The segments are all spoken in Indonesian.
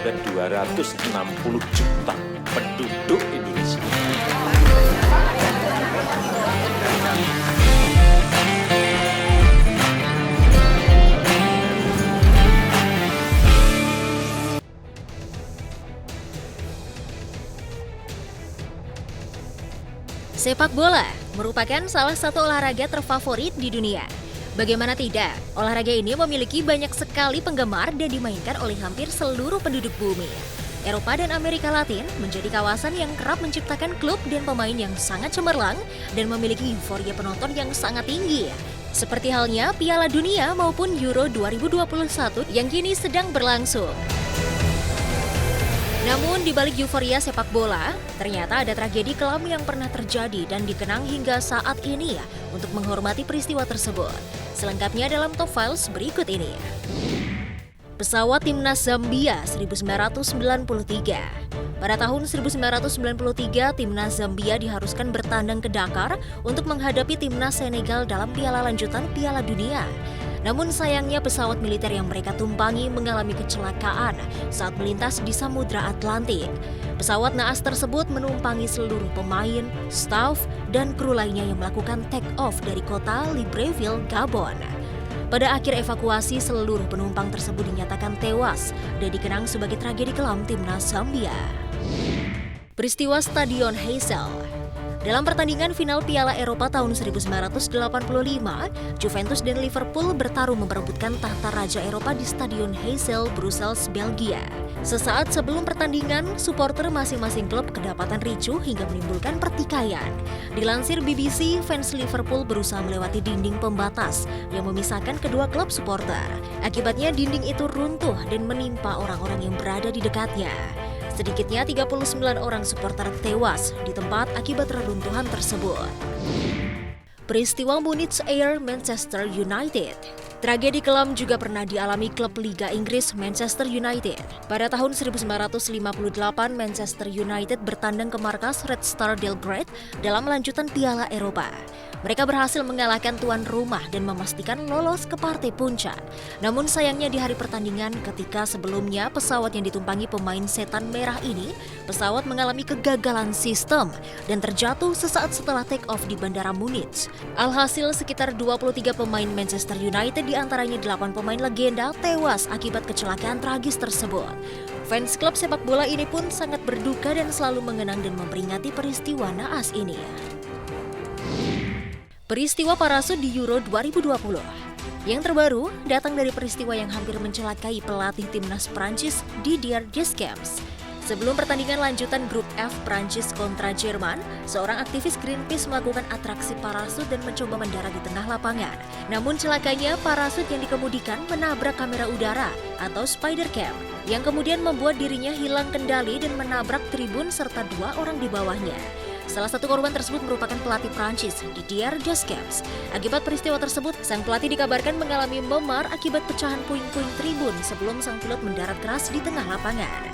ada 260 juta penduduk Indonesia. Sepak bola merupakan salah satu olahraga terfavorit di dunia. Bagaimana tidak, olahraga ini memiliki banyak sekali penggemar dan dimainkan oleh hampir seluruh penduduk bumi. Eropa dan Amerika Latin menjadi kawasan yang kerap menciptakan klub dan pemain yang sangat cemerlang dan memiliki euforia penonton yang sangat tinggi. Seperti halnya Piala Dunia maupun Euro 2021 yang kini sedang berlangsung. Namun di balik euforia sepak bola, ternyata ada tragedi kelam yang pernah terjadi dan dikenang hingga saat ini untuk menghormati peristiwa tersebut. Selengkapnya dalam Top Files berikut ini. Pesawat Timnas Zambia 1993. Pada tahun 1993, Timnas Zambia diharuskan bertandang ke Dakar untuk menghadapi Timnas Senegal dalam piala lanjutan Piala Dunia. Namun sayangnya pesawat militer yang mereka tumpangi mengalami kecelakaan saat melintas di Samudra Atlantik. Pesawat naas tersebut menumpangi seluruh pemain, staf, dan kru lainnya yang melakukan take off dari kota Libreville, Gabon. Pada akhir evakuasi, seluruh penumpang tersebut dinyatakan tewas dan dikenang sebagai tragedi kelam Timnas Zambia. Peristiwa Stadion Heysel. Dalam pertandingan final Piala Eropa tahun 1985, Juventus dan Liverpool bertarung memperebutkan tahta Raja Eropa di Stadion Heysel, Brussels, Belgia. Sesaat sebelum pertandingan, supporter masing-masing klub kedapatan ricuh hingga menimbulkan pertikaian. Dilansir BBC, fans Liverpool berusaha melewati dinding pembatas yang memisahkan kedua klub supporter. Akibatnya dinding itu runtuh dan menimpa orang-orang yang berada di dekatnya. Sedikitnya 39 orang supporter tewas di tempat akibat reruntuhan tersebut. Peristiwa Munich Air Manchester United. Tragedi kelam juga pernah dialami klub Liga Inggris Manchester United. Pada tahun 1958, Manchester United bertandang ke markas Red Star Belgrade dalam lanjutan Piala Eropa. Mereka berhasil mengalahkan tuan rumah dan memastikan lolos ke partai puncak. Namun sayangnya di hari pertandingan ketika sebelumnya pesawat yang ditumpangi pemain setan merah ini, pesawat mengalami kegagalan sistem dan terjatuh sesaat setelah take off di Bandara Munich. Alhasil sekitar 23 pemain Manchester United diantaranya 8 pemain legenda tewas akibat kecelakaan tragis tersebut. Fans klub sepak bola ini pun sangat berduka dan selalu mengenang dan memperingati peristiwa naas ini. Peristiwa parasut di Euro 2020. Yang terbaru datang dari peristiwa yang hampir mencelakai pelatih timnas Prancis Didier Deschamps. Sebelum pertandingan lanjutan grup F Prancis kontra Jerman, seorang aktivis Greenpeace melakukan atraksi parasut dan mencoba mendarat di tengah lapangan. Namun celakanya parasut yang dikemudikan menabrak kamera udara atau spider cam, yang kemudian membuat dirinya hilang kendali dan menabrak tribun serta 2 orang di bawahnya. Salah satu korban tersebut merupakan pelatih Prancis, Didier Deschamps. Akibat peristiwa tersebut, sang pelatih dikabarkan mengalami memar akibat pecahan puing-puing tribun sebelum sang pilot mendarat keras di tengah lapangan.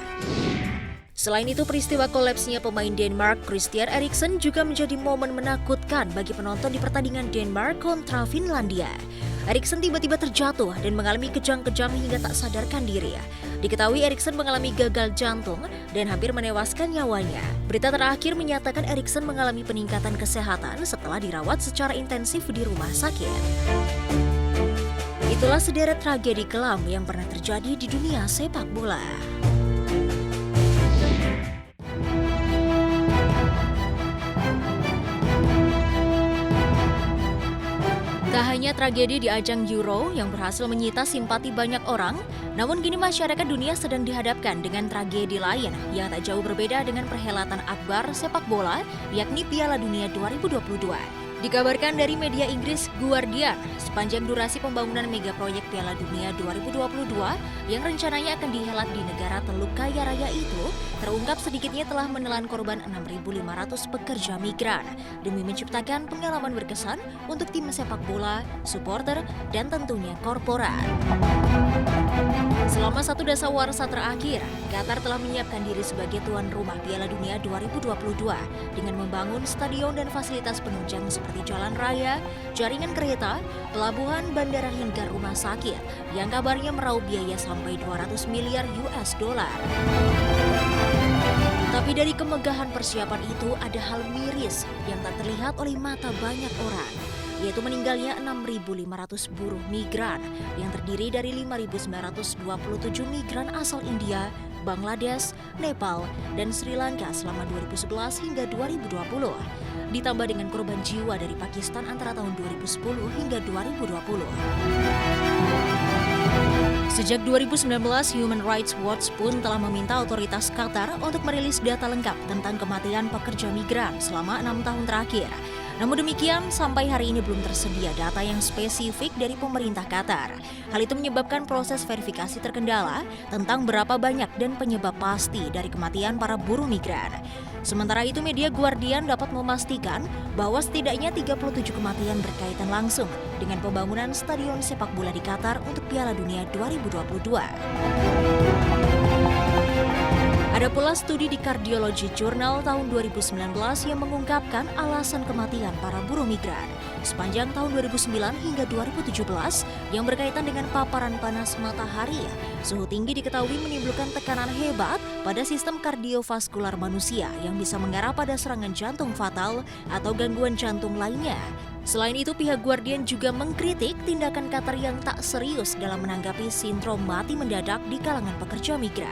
Selain itu, peristiwa kolapsnya pemain Denmark Christian Eriksen juga menjadi momen menakutkan bagi penonton di pertandingan Denmark kontra Finlandia. Eriksen tiba-tiba terjatuh dan mengalami kejang-kejang hingga tak sadarkan diri. Diketahui Eriksen mengalami gagal jantung dan hampir menewaskan nyawanya. Berita terakhir menyatakan Eriksen mengalami peningkatan kesehatan setelah dirawat secara intensif di rumah sakit. Itulah sederet tragedi kelam yang pernah terjadi di dunia sepak bola. Tak hanya tragedi di ajang Euro yang berhasil menyita simpati banyak orang, namun kini masyarakat dunia sedang dihadapkan dengan tragedi lain yang tak jauh berbeda dengan perhelatan akbar sepak bola, yakni Piala Dunia 2022. Dikabarkan dari media Inggris Guardian, sepanjang durasi pembangunan mega proyek Piala Dunia 2022 yang rencananya akan dihelat di negara Teluk Kaya Raya itu, terungkap sedikitnya telah menelan korban 6.500 pekerja migran demi menciptakan pengalaman berkesan untuk tim sepak bola, supporter, dan tentunya korporat. Selama satu dasawarsa terakhir, Qatar telah menyiapkan diri sebagai tuan rumah Piala Dunia 2022 dengan membangun stadion dan fasilitas penunjang seperti seperti jalan raya, jaringan kereta, pelabuhan, bandara hingga rumah sakit yang kabarnya meraup biaya sampai 200 miliar US dollar. Tapi dari kemegahan persiapan itu ada hal miris yang tak terlihat oleh mata banyak orang, yaitu meninggalnya 6.500 buruh migran yang terdiri dari 5.927 migran asal India, Bangladesh, Nepal, dan Sri Lanka selama 2011 hingga 2020. Ditambah dengan korban jiwa dari Pakistan antara tahun 2010 hingga 2020. Sejak 2019, Human Rights Watch pun telah meminta otoritas Qatar untuk merilis data lengkap tentang kematian pekerja migran selama 6 tahun terakhir. Namun demikian, sampai hari ini belum tersedia data yang spesifik dari pemerintah Qatar. Hal itu menyebabkan proses verifikasi terkendala tentang berapa banyak dan penyebab pasti dari kematian para buruh migran. Sementara itu, media Guardian dapat memastikan bahwa setidaknya 37 kematian berkaitan langsung dengan pembangunan stadion sepak bola di Qatar untuk Piala Dunia 2022. Ada pula studi di Cardiology Journal tahun 2019 yang mengungkapkan alasan kematian para buruh migran sepanjang tahun 2009 hingga 2017 yang berkaitan dengan paparan panas matahari. Suhu tinggi diketahui menimbulkan tekanan hebat pada sistem kardiovaskular manusia yang bisa mengarah pada serangan jantung fatal atau gangguan jantung lainnya. Selain itu, pihak Guardian juga mengkritik tindakan Qatar yang tak serius dalam menanggapi sindrom mati mendadak di kalangan pekerja migran.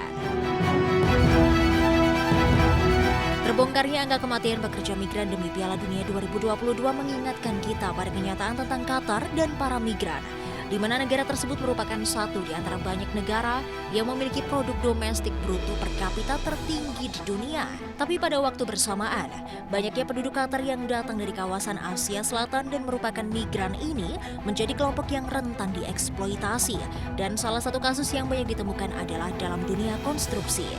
Terbongkarnya angka kematian pekerja migran demi Piala Dunia 2022 mengingatkan kita pada kenyataan tentang Qatar dan para migran, di mana negara tersebut merupakan satu di antara banyak negara yang memiliki produk domestik bruto per kapita tertinggi di dunia. Tapi pada waktu bersamaan, banyaknya penduduk Qatar yang datang dari kawasan Asia Selatan dan merupakan migran ini menjadi kelompok yang rentan dieksploitasi, dan salah satu kasus yang banyak ditemukan adalah dalam dunia konstruksi.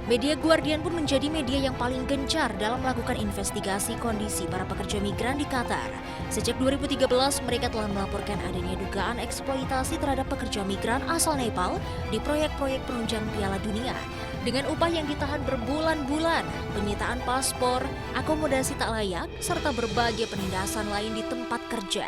Media Guardian pun menjadi media yang paling gencar dalam melakukan investigasi kondisi para pekerja migran di Qatar. Sejak 2013, mereka telah melaporkan adanya dugaan eksploitasi terhadap pekerja migran asal Nepal di proyek-proyek penunjang Piala Dunia. Dengan upah yang ditahan berbulan-bulan, penyitaan paspor, akomodasi tak layak, serta berbagai penindasan lain di tempat kerja.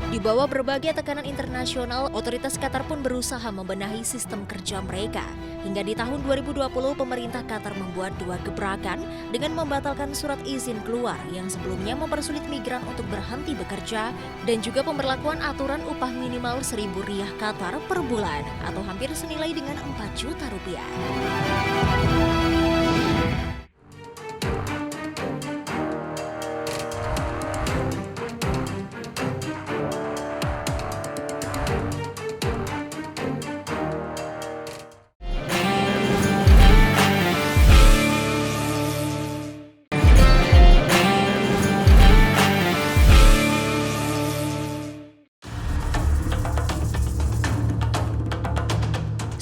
Di bawah berbagai tekanan internasional, otoritas Qatar pun berusaha membenahi sistem kerja mereka. Hingga di tahun 2020, pemerintah Qatar membuat 2 gebrakan dengan membatalkan surat izin keluar yang sebelumnya mempersulit migran untuk berhenti bekerja, dan juga pemberlakuan aturan upah minimal 1.000 riyal Qatar per bulan atau hampir senilai dengan 4 juta rupiah.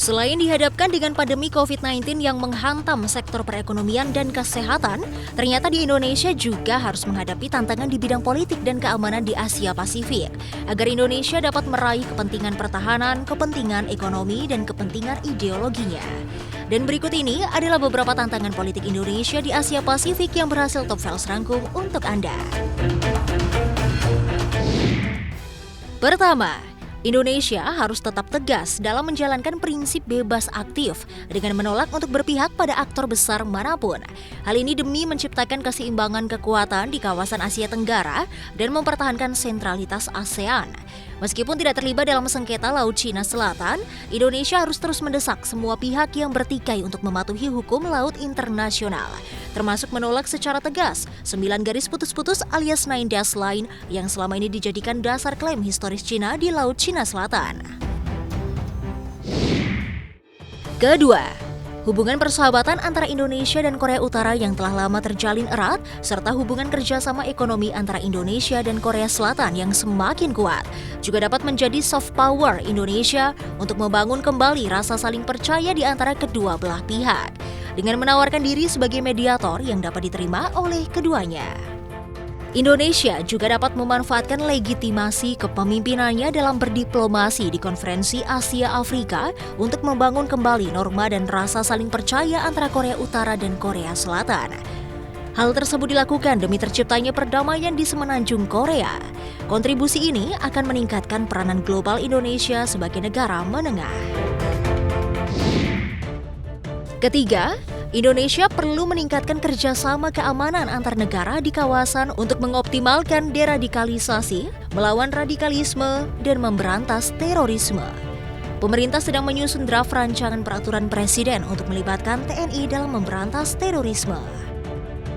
Selain dihadapkan dengan pandemi COVID-19 yang menghantam sektor perekonomian dan kesehatan, ternyata di Indonesia juga harus menghadapi tantangan di bidang politik dan keamanan di Asia Pasifik, agar Indonesia dapat meraih kepentingan pertahanan, kepentingan ekonomi, dan kepentingan ideologinya. Dan berikut ini adalah beberapa tantangan politik Indonesia di Asia Pasifik yang berhasil Top Files rangkum untuk Anda. Pertama, Indonesia harus tetap tegas dalam menjalankan prinsip bebas aktif dengan menolak untuk berpihak pada aktor besar manapun. Hal ini demi menciptakan keseimbangan kekuatan di kawasan Asia Tenggara dan mempertahankan sentralitas ASEAN. Meskipun tidak terlibat dalam sengketa Laut Cina Selatan, Indonesia harus terus mendesak semua pihak yang bertikai untuk mematuhi hukum laut internasional, termasuk menolak secara tegas 9 garis putus-putus alias 9 dash line yang selama ini dijadikan dasar klaim historis Cina di Laut Cina Selatan. Kedua, hubungan persahabatan antara Indonesia dan Korea Utara yang telah lama terjalin erat, serta hubungan kerjasama ekonomi antara Indonesia dan Korea Selatan yang semakin kuat, juga dapat menjadi soft power Indonesia untuk membangun kembali rasa saling percaya di antara kedua belah pihak, dengan menawarkan diri sebagai mediator yang dapat diterima oleh keduanya. Indonesia juga dapat memanfaatkan legitimasi kepemimpinannya dalam berdiplomasi di Konferensi Asia Afrika untuk membangun kembali norma dan rasa saling percaya antara Korea Utara dan Korea Selatan. Hal tersebut dilakukan demi terciptanya perdamaian di semenanjung Korea. Kontribusi ini akan meningkatkan peranan global Indonesia sebagai negara menengah. Ketiga, Indonesia perlu meningkatkan kerjasama keamanan antar negara di kawasan untuk mengoptimalkan deradikalisasi, melawan radikalisme, dan memberantas terorisme. Pemerintah sedang menyusun draft rancangan peraturan presiden untuk melibatkan TNI dalam memberantas terorisme.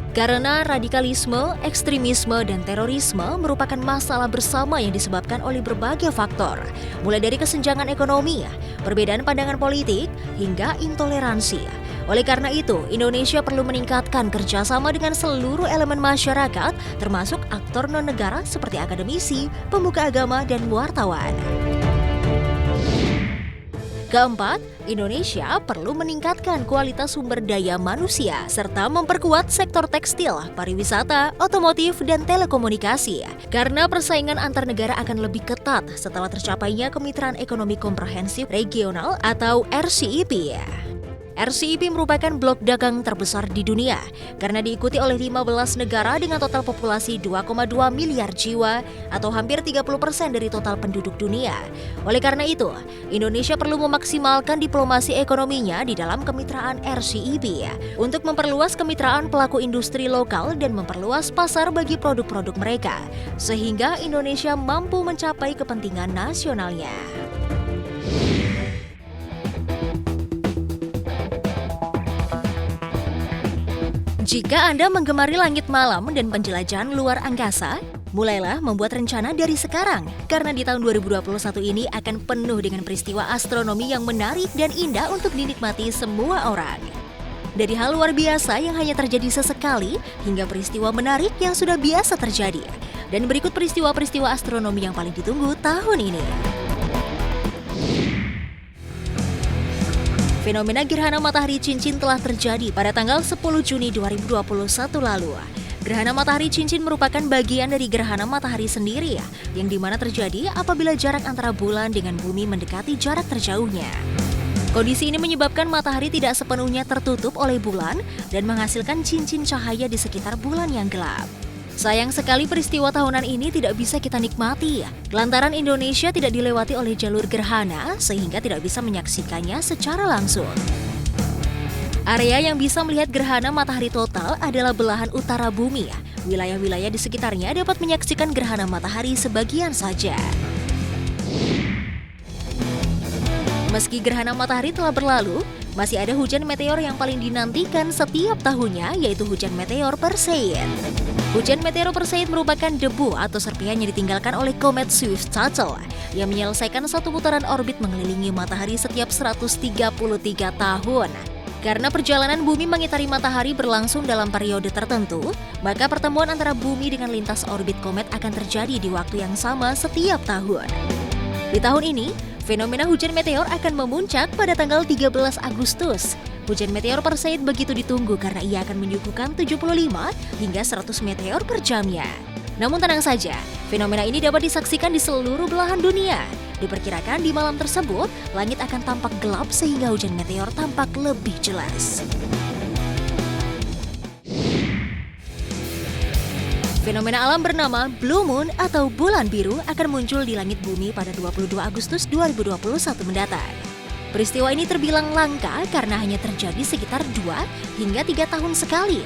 Karena radikalisme, ekstremisme, dan terorisme merupakan masalah bersama yang disebabkan oleh berbagai faktor, mulai dari kesenjangan ekonomi, perbedaan pandangan politik, hingga intoleransi. Oleh karena itu, Indonesia perlu meningkatkan kerjasama dengan seluruh elemen masyarakat, termasuk aktor non-negara seperti akademisi, pemuka agama, dan wartawan. Keempat, Indonesia perlu meningkatkan kualitas sumber daya manusia serta memperkuat sektor tekstil, pariwisata, otomotif, dan telekomunikasi. Karena persaingan antar negara akan lebih ketat setelah tercapainya Kemitraan Ekonomi Komprehensif Regional atau RCEP. RCEP merupakan blok dagang terbesar di dunia karena diikuti oleh 15 negara dengan total populasi 2,2 miliar jiwa atau hampir 30% dari total penduduk dunia. Oleh karena itu, Indonesia perlu memaksimalkan diplomasi ekonominya di dalam kemitraan RCEP untuk memperluas kemitraan pelaku industri lokal dan memperluas pasar bagi produk-produk mereka, sehingga Indonesia mampu mencapai kepentingan nasionalnya. Jika Anda menggemari langit malam dan penjelajahan luar angkasa, mulailah membuat rencana dari sekarang, karena di tahun 2021 ini akan penuh dengan peristiwa astronomi yang menarik dan indah untuk dinikmati semua orang. Dari hal luar biasa yang hanya terjadi sesekali, hingga peristiwa menarik yang sudah biasa terjadi. Dan berikut peristiwa-peristiwa astronomi yang paling ditunggu tahun ini. Fenomena gerhana matahari cincin telah terjadi pada tanggal 10 Juni 2021 lalu. Gerhana matahari cincin merupakan bagian dari gerhana matahari sendiri, yang dimana terjadi apabila jarak antara bulan dengan bumi mendekati jarak terjauhnya. Kondisi ini menyebabkan matahari tidak sepenuhnya tertutup oleh bulan dan menghasilkan cincin cahaya di sekitar bulan yang gelap. Sayang sekali peristiwa tahunan ini tidak bisa kita nikmati, lantaran Indonesia tidak dilewati oleh jalur gerhana sehingga tidak bisa menyaksikannya secara langsung. Area yang bisa melihat gerhana matahari total adalah belahan utara bumi. Wilayah-wilayah di sekitarnya dapat menyaksikan gerhana matahari sebagian saja. Meski gerhana matahari telah berlalu, masih ada hujan meteor yang paling dinantikan setiap tahunnya, yaitu hujan meteor Perseid. Hujan meteor Perseid merupakan debu atau serpihan yang ditinggalkan oleh komet Swift-Tuttle yang menyelesaikan satu putaran orbit mengelilingi matahari setiap 133 tahun. Karena perjalanan bumi mengitari matahari berlangsung dalam periode tertentu, maka pertemuan antara bumi dengan lintas orbit komet akan terjadi di waktu yang sama setiap tahun. Di tahun ini, fenomena hujan meteor akan memuncak pada tanggal 13 Agustus. Hujan meteor Perseid begitu ditunggu karena ia akan menyuguhkan 75 hingga 100 meteor per jamnya. Namun tenang saja, fenomena ini dapat disaksikan di seluruh belahan dunia. Diperkirakan di malam tersebut, langit akan tampak gelap sehingga hujan meteor tampak lebih jelas. Fenomena alam bernama Blue Moon atau bulan biru akan muncul di langit bumi pada 22 Agustus 2021 mendatang. Peristiwa ini terbilang langka karena hanya terjadi sekitar 2 hingga 3 tahun sekali.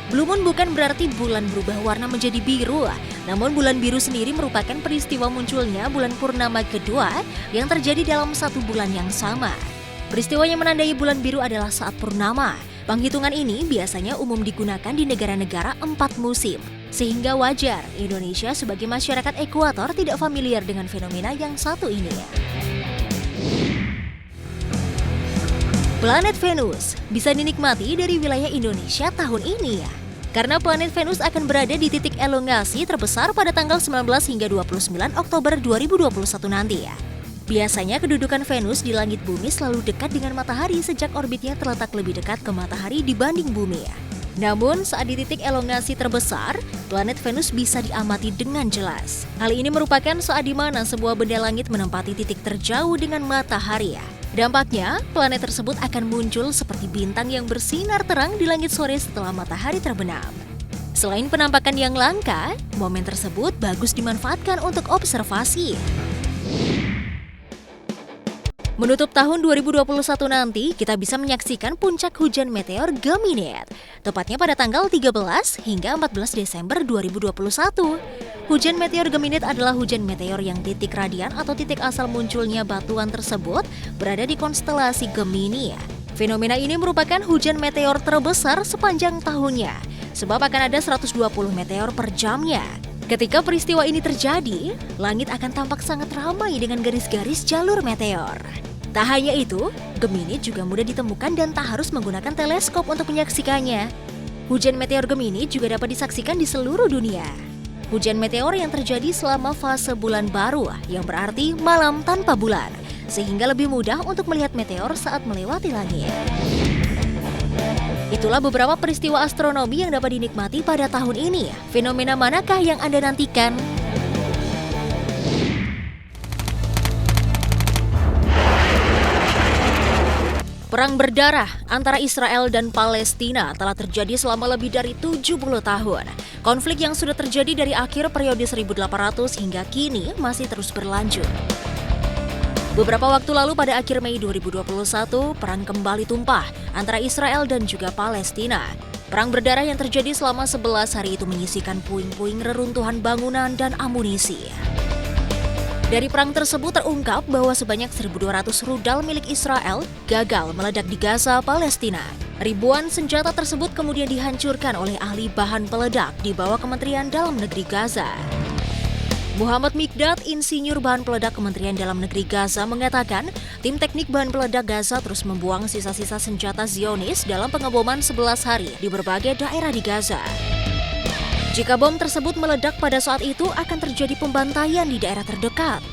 Blue Moon bukan berarti bulan berubah warna menjadi biru, namun bulan biru sendiri merupakan peristiwa munculnya bulan purnama kedua yang terjadi dalam satu bulan yang sama. Peristiwa yang menandai bulan biru adalah saat purnama. Penghitungan ini biasanya umum digunakan di negara-negara 4 musim. Sehingga wajar Indonesia sebagai masyarakat ekuator tidak familiar dengan fenomena yang satu ini. Planet Venus bisa dinikmati dari wilayah Indonesia tahun ini karena planet Venus akan berada di titik elongasi terbesar pada tanggal 19 hingga 29 Oktober 2021 nanti. Biasanya kedudukan Venus di langit bumi selalu dekat dengan matahari sejak orbitnya terletak lebih dekat ke matahari dibanding bumi. Namun, saat di titik elongasi terbesar, planet Venus bisa diamati dengan jelas. Hal ini merupakan saat di mana sebuah benda langit menempati titik terjauh dengan matahari. Dampaknya, planet tersebut akan muncul seperti bintang yang bersinar terang di langit sore setelah matahari terbenam. Selain penampakan yang langka, momen tersebut bagus dimanfaatkan untuk observasi. Menutup tahun 2021 nanti, kita bisa menyaksikan puncak hujan meteor Geminid, tepatnya pada tanggal 13 hingga 14 Desember 2021. Hujan meteor Geminid adalah hujan meteor yang titik radian atau titik asal munculnya batuan tersebut berada di konstelasi Gemini. Fenomena ini merupakan hujan meteor terbesar sepanjang tahunnya, sebab akan ada 120 meteor per jamnya. Ketika peristiwa ini terjadi, langit akan tampak sangat ramai dengan garis-garis jalur meteor. Tak hanya itu, Gemini juga mudah ditemukan dan tak harus menggunakan teleskop untuk menyaksikannya. Hujan meteor Gemini juga dapat disaksikan di seluruh dunia. Hujan meteor yang terjadi selama fase bulan baru, yang berarti malam tanpa bulan, sehingga lebih mudah untuk melihat meteor saat melewati langit. Itulah beberapa peristiwa astronomi yang dapat dinikmati pada tahun ini. Fenomena manakah yang Anda nantikan? Perang berdarah antara Israel dan Palestina telah terjadi selama lebih dari 70 tahun. Konflik yang sudah terjadi dari akhir periode 1800 hingga kini masih terus berlanjut. Beberapa waktu lalu pada akhir Mei 2021, perang kembali tumpah antara Israel dan juga Palestina. Perang berdarah yang terjadi selama 11 hari itu menyisikan puing-puing reruntuhan bangunan dan amunisi. Dari perang tersebut terungkap bahwa sebanyak 1.200 rudal milik Israel gagal meledak di Gaza, Palestina. Ribuan senjata tersebut kemudian dihancurkan oleh ahli bahan peledak di bawah Kementerian Dalam Negeri Gaza. Muhammad Mikdad, insinyur bahan peledak Kementerian Dalam Negeri Gaza, mengatakan tim teknik bahan peledak Gaza terus membuang sisa-sisa senjata Zionis dalam pengeboman 11 hari di berbagai daerah di Gaza. Jika bom tersebut meledak pada saat itu, akan terjadi pembantaian di daerah terdekat.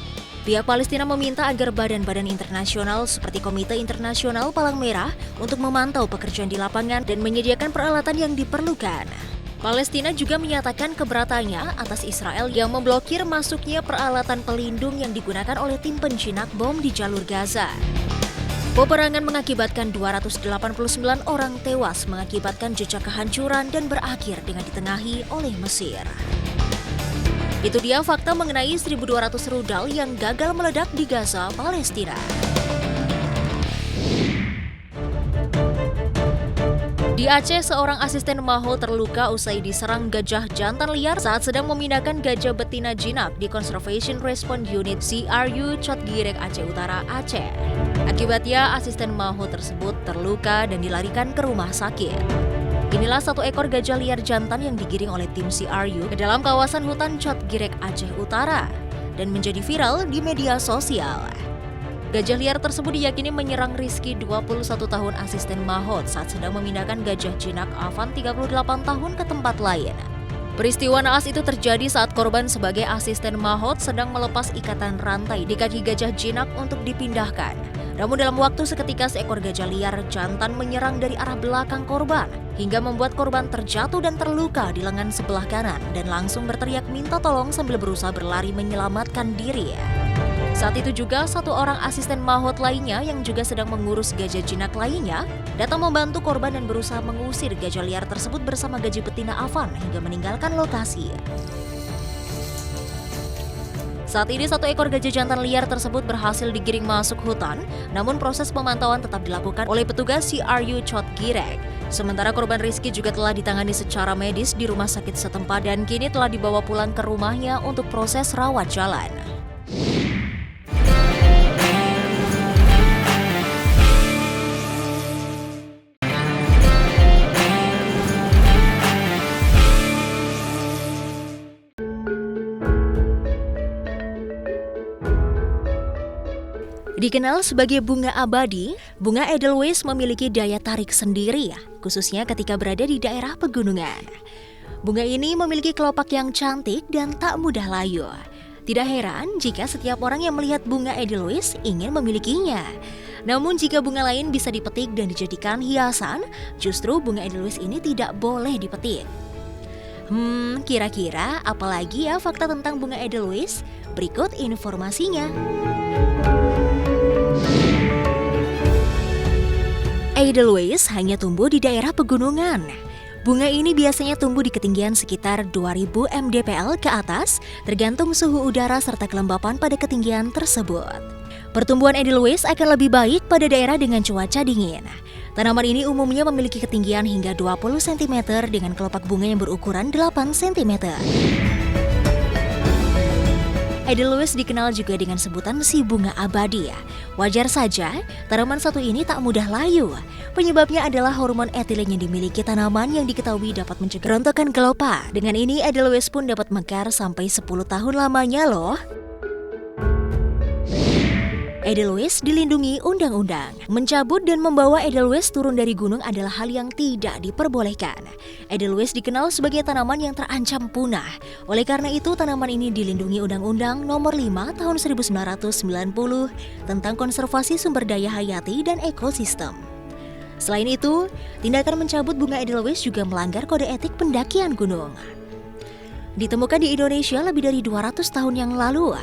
Pihak Palestina meminta agar badan-badan internasional seperti Komite Internasional Palang Merah untuk memantau pekerjaan di lapangan dan menyediakan peralatan yang diperlukan. Palestina juga menyatakan keberatannya atas Israel yang memblokir masuknya peralatan pelindung yang digunakan oleh tim penjinak bom di jalur Gaza. Peperangan mengakibatkan 289 orang tewas, mengakibatkan jejak kehancuran dan berakhir dengan ditengahi oleh Mesir. Itu dia fakta mengenai 1.200 rudal yang gagal meledak di Gaza, Palestina. Di Aceh, seorang asisten Maho terluka usai diserang gajah jantan liar saat sedang memindahkan gajah betina jinak di Conservation Response Unit CRU Cotgirek Aceh Utara, Aceh. Akibatnya, asisten Maho tersebut terluka dan dilarikan ke rumah sakit. Inilah satu ekor gajah liar jantan yang digiring oleh tim CRU ke dalam kawasan hutan Cotgirek Aceh Utara dan menjadi viral di media sosial. Gajah liar tersebut diyakini menyerang Rizky, 21 tahun asisten Mahot saat sedang memindahkan gajah jinak Avan, 38 tahun ke tempat lain. Peristiwa naas itu terjadi saat korban sebagai asisten Mahot sedang melepas ikatan rantai di kaki gajah jinak untuk dipindahkan. Namun dalam waktu seketika seekor gajah liar jantan menyerang dari arah belakang korban hingga membuat korban terjatuh dan terluka di lengan sebelah kanan dan langsung berteriak minta tolong sambil berusaha berlari menyelamatkan diri. Saat itu juga satu orang asisten Mahot lainnya yang juga sedang mengurus gajah jinak lainnya datang membantu korban dan berusaha mengusir gajah liar tersebut bersama gajah betina Avan hingga meninggalkan lokasi. Saat ini satu ekor gajah jantan liar tersebut berhasil digiring masuk hutan, namun proses pemantauan tetap dilakukan oleh petugas CRU Cotgirek. Sementara korban Rizky juga telah ditangani secara medis di rumah sakit setempat dan kini telah dibawa pulang ke rumahnya untuk proses rawat jalan. Dikenal sebagai bunga abadi, bunga Edelweiss memiliki daya tarik sendiri, khususnya ketika berada di daerah pegunungan. Bunga ini memiliki kelopak yang cantik dan tak mudah layu. Tidak heran jika setiap orang yang melihat bunga Edelweiss ingin memilikinya. Namun jika bunga lain bisa dipetik dan dijadikan hiasan, justru bunga Edelweiss ini tidak boleh dipetik. Kira-kira apalagi ya fakta tentang bunga Edelweiss? Berikut informasinya. Edelweiss hanya tumbuh di daerah pegunungan. Bunga ini biasanya tumbuh di ketinggian sekitar 2000 mdpl ke atas, tergantung suhu udara serta kelembapan pada ketinggian tersebut. Pertumbuhan Edelweiss akan lebih baik pada daerah dengan cuaca dingin. Tanaman ini umumnya memiliki ketinggian hingga 20 cm dengan kelopak bunga yang berukuran 8 cm. Edelweiss dikenal juga dengan sebutan si bunga abadi. Wajar saja, tanaman satu ini tak mudah layu. Penyebabnya adalah hormon etilen yang dimiliki tanaman yang diketahui dapat mencegah rontokan gelopa. Dengan ini, Edelweiss pun dapat mekar sampai 10 tahun lamanya loh. Edelweiss dilindungi undang-undang. Mencabut dan membawa Edelweiss turun dari gunung adalah hal yang tidak diperbolehkan. Edelweiss dikenal sebagai tanaman yang terancam punah. Oleh karena itu, tanaman ini dilindungi Undang-Undang Nomor 5 Tahun 1990 tentang konservasi sumber daya hayati dan ekosistem. Selain itu, tindakan mencabut bunga Edelweiss juga melanggar kode etik pendakian gunung. Ditemukan di Indonesia lebih dari 200 tahun yang lalu.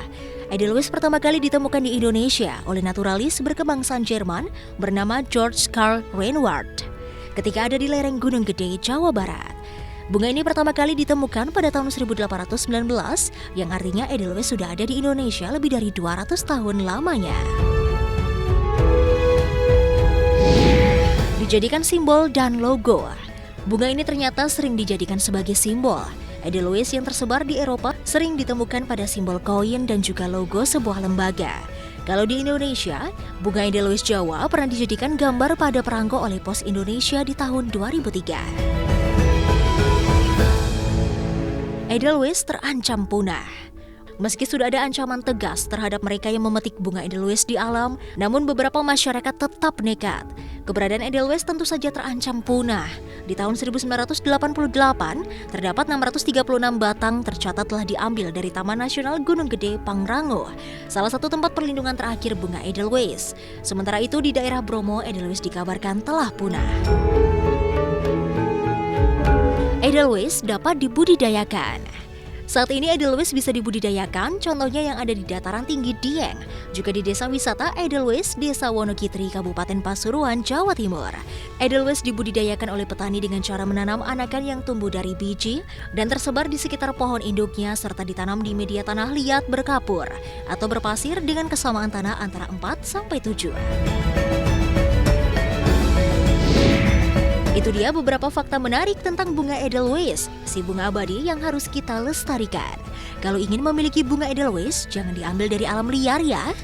Edelweiss pertama kali ditemukan di Indonesia oleh naturalis berkebangsaan Jerman bernama George Karl Reinwarth ketika ada di lereng Gunung Gede, Jawa Barat. Bunga ini pertama kali ditemukan pada tahun 1819, yang artinya Edelweiss sudah ada di Indonesia lebih dari 200 tahun lamanya. Dijadikan simbol dan logo. Bunga ini ternyata sering dijadikan sebagai simbol. Edelweiss yang tersebar di Eropa sering ditemukan pada simbol koin dan juga logo sebuah lembaga. Kalau di Indonesia, bunga Edelweiss Jawa pernah dijadikan gambar pada perangko oleh Pos Indonesia di tahun 2003. Edelweiss terancam punah. Meski sudah ada ancaman tegas terhadap mereka yang memetik bunga Edelweiss di alam, namun beberapa masyarakat tetap nekat. Keberadaan Edelweiss tentu saja terancam punah. Di tahun 1988, terdapat 636 batang tercatat telah diambil dari Taman Nasional Gunung Gede, Pangrango, salah satu tempat perlindungan terakhir bunga Edelweiss. Sementara itu di daerah Bromo, Edelweiss dikabarkan telah punah. Edelweiss dapat dibudidayakan. Saat ini Edelweiss bisa dibudidayakan, contohnya yang ada di dataran tinggi Dieng, juga di desa wisata Edelweiss, Desa Wonokitri, Kabupaten Pasuruan, Jawa Timur. Edelweiss dibudidayakan oleh petani dengan cara menanam anakan yang tumbuh dari biji dan tersebar di sekitar pohon induknya serta ditanam di media tanah liat berkapur atau berpasir dengan kesamaan tanah antara 4-7. Itu dia beberapa fakta menarik tentang bunga Edelweiss, si bunga abadi yang harus kita lestarikan. Kalau ingin memiliki bunga Edelweiss, jangan diambil dari alam liar ya.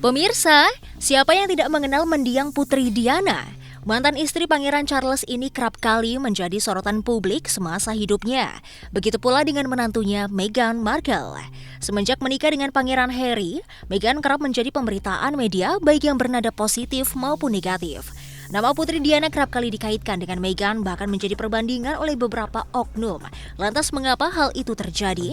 Pemirsa, siapa yang tidak mengenal mendiang Putri Diana? Mantan istri Pangeran Charles ini kerap kali menjadi sorotan publik semasa hidupnya. Begitu pula dengan menantunya Meghan Markle. Semenjak menikah dengan Pangeran Harry, Meghan kerap menjadi pemberitaan media baik yang bernada positif maupun negatif. Nama Putri Diana kerap kali dikaitkan dengan Meghan, bahkan menjadi perbandingan oleh beberapa oknum. Lantas mengapa hal itu terjadi?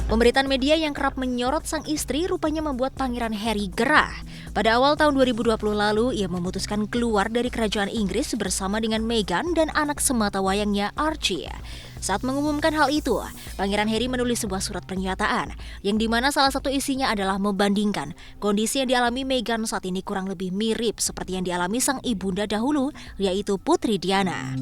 Pemberitaan media yang kerap menyorot sang istri rupanya membuat Pangeran Harry gerah. Pada awal tahun 2020 lalu, ia memutuskan keluar dari kerajaan Inggris bersama dengan Meghan dan anak sematawayangnya Archie. Saat mengumumkan hal itu, Pangeran Harry menulis sebuah surat pernyataan yang dimana salah satu isinya adalah membandingkan kondisi yang dialami Meghan saat ini kurang lebih mirip seperti yang dialami sang ibunda dahulu, yaitu Putri Diana.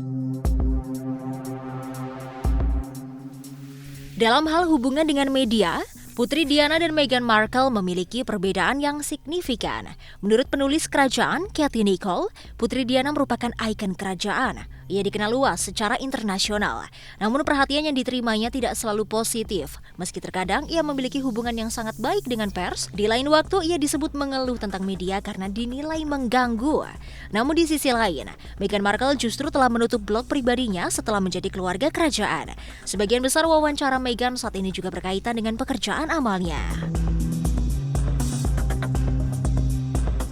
Dalam hal hubungan dengan media, Putri Diana dan Meghan Markle memiliki perbedaan yang signifikan. Menurut penulis kerajaan, Katie Nicholl, Putri Diana merupakan ikon kerajaan. Ia dikenal luas secara internasional. Namun perhatian yang diterimanya tidak selalu positif. Meski terkadang ia memiliki hubungan yang sangat baik dengan pers, di lain waktu ia disebut mengeluh tentang media karena dinilai mengganggu. Namun di sisi lain, Meghan Markle justru telah menutup blog pribadinya setelah menjadi keluarga kerajaan. Sebagian besar wawancara Meghan saat ini juga berkaitan dengan pekerjaan amalnya.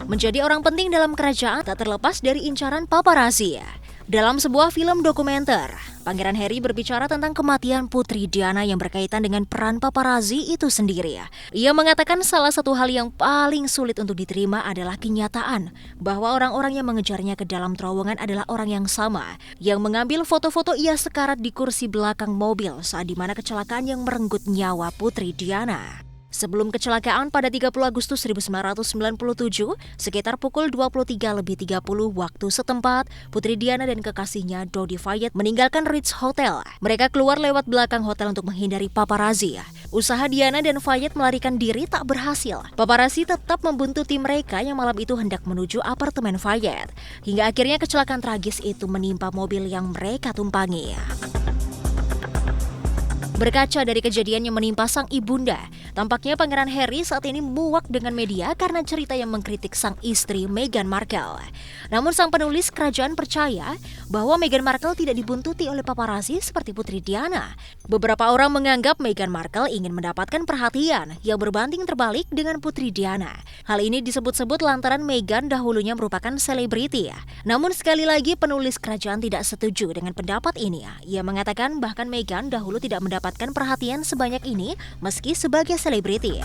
Menjadi orang penting dalam kerajaan tak terlepas dari incaran paparazzi. Dalam sebuah film dokumenter, Pangeran Harry berbicara tentang kematian Putri Diana yang berkaitan dengan peran paparazzi itu sendiri. Ia mengatakan salah satu hal yang paling sulit untuk diterima adalah kenyataan bahwa orang-orang yang mengejarnya ke dalam terowongan adalah orang yang sama, yang mengambil foto-foto ia sekarat di kursi belakang mobil saat di mana kecelakaan yang merenggut nyawa Putri Diana. Sebelum kecelakaan pada 30 Agustus 1997, sekitar pukul 23.30 waktu setempat, Putri Diana dan kekasihnya Dodi Fayed meninggalkan Ritz Hotel. Mereka keluar lewat belakang hotel untuk menghindari paparazzi. Usaha Diana dan Fayed melarikan diri tak berhasil. Paparazzi tetap membuntuti mereka yang malam itu hendak menuju apartemen Fayed. Hingga akhirnya kecelakaan tragis itu menimpa mobil yang mereka tumpangi. Berkaca dari kejadian yang menimpa sang ibunda, tampaknya Pangeran Harry saat ini muak dengan media karena cerita yang mengkritik sang istri Meghan Markle. Namun sang penulis kerajaan percaya bahwa Meghan Markle tidak dibuntuti oleh paparazzi seperti Putri Diana. Beberapa orang menganggap Meghan Markle ingin mendapatkan perhatian yang berbanding terbalik dengan Putri Diana. Hal ini disebut-sebut lantaran Meghan dahulunya merupakan selebriti. Namun sekali lagi penulis kerajaan tidak setuju dengan pendapat ini. Ia mengatakan bahkan Meghan dahulu tidak mendapatkan perhatian sebanyak ini meski sebagai selebriti.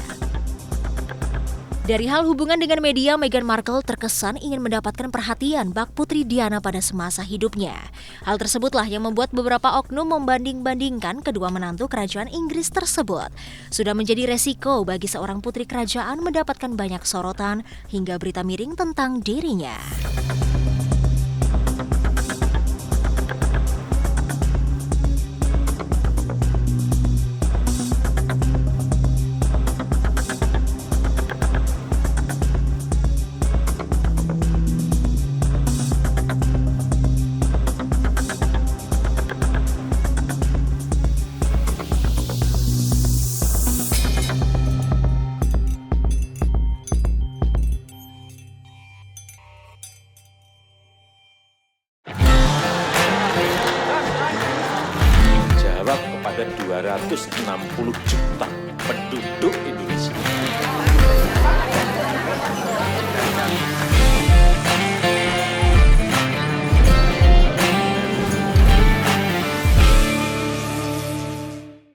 Dari hal hubungan dengan media, Meghan Markle terkesan ingin mendapatkan perhatian bak Putri Diana pada semasa hidupnya. Hal tersebutlah yang membuat beberapa oknum membanding-bandingkan kedua menantu kerajaan Inggris tersebut. Sudah menjadi resiko bagi seorang putri kerajaan mendapatkan banyak sorotan hingga berita miring tentang dirinya. Jawab kepada 260 juta penduduk Indonesia.